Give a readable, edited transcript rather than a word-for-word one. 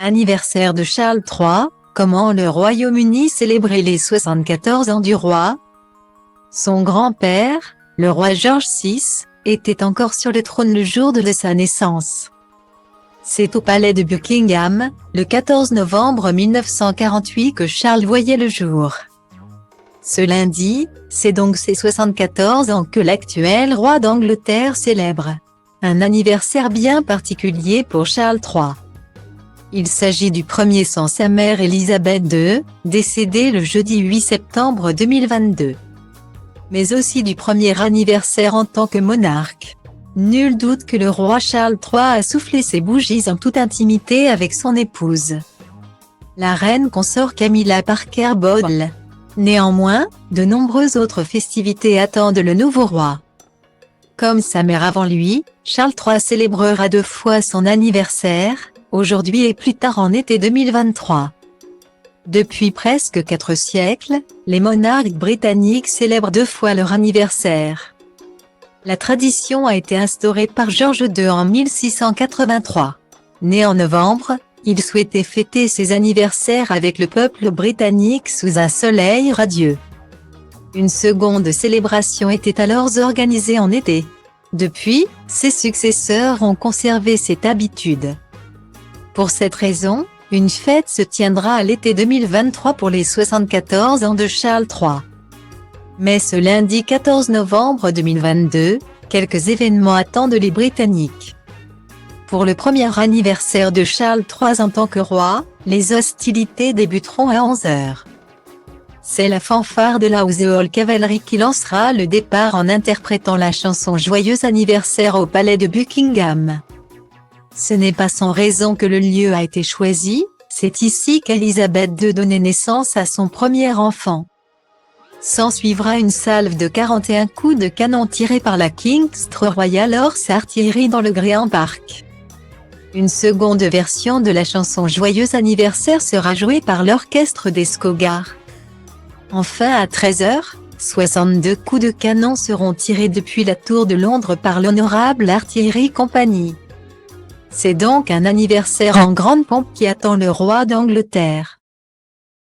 Anniversaire de Charles III, comment le Royaume-Uni célébrait les 74 ans du roi? Son grand-père, le roi George VI, était encore sur le trône le jour de sa naissance. C'est au palais de Buckingham, le 14 novembre 1948 que Charles voyait le jour. Ce lundi, c'est donc ses 74 ans que l'actuel roi d'Angleterre célèbre. Un anniversaire bien particulier pour Charles III. Il s'agit du premier sans sa mère Élisabeth II, décédée le jeudi 8 septembre 2022. Mais aussi du premier anniversaire en tant que monarque. Nul doute que le roi Charles III a soufflé ses bougies en toute intimité avec son épouse, la reine consort Camilla Parker Bowles. Néanmoins, de nombreuses autres festivités attendent le nouveau roi. Comme sa mère avant lui, Charles III célébrera 2 fois son anniversaire, aujourd'hui et plus tard en été 2023. Depuis presque 4 siècles, les monarques britanniques célèbrent 2 fois leur anniversaire. La tradition a été instaurée par George II en 1683. Né en novembre, il souhaitait fêter ses anniversaires avec le peuple britannique sous un soleil radieux. Une seconde célébration était alors organisée en été. Depuis, ses successeurs ont conservé cette habitude. Pour cette raison, une fête se tiendra à l'été 2023 pour les 74 ans de Charles III. Mais ce lundi 14 novembre 2022, quelques événements attendent les Britanniques. Pour le premier anniversaire de Charles III en tant que roi, les hostilités débuteront à 11 h. C'est la fanfare de la Household Cavalry qui lancera le départ en interprétant la chanson Joyeux anniversaire au palais de Buckingham. Ce n'est pas sans raison que le lieu a été choisi, c'est ici qu'Élisabeth II donnait naissance à son premier enfant. S'ensuivra une salve de 41 coups de canon tirés par la King's Royal Horse Artillery dans le Green Park. Une seconde version de la chanson Joyeux anniversaire sera jouée par l'orchestre des Scogars. Enfin à 13 h, 62 coups de canon seront tirés depuis la tour de Londres par l'Honorable Artillery Company. C'est donc un anniversaire en grande pompe qui attend le roi d'Angleterre.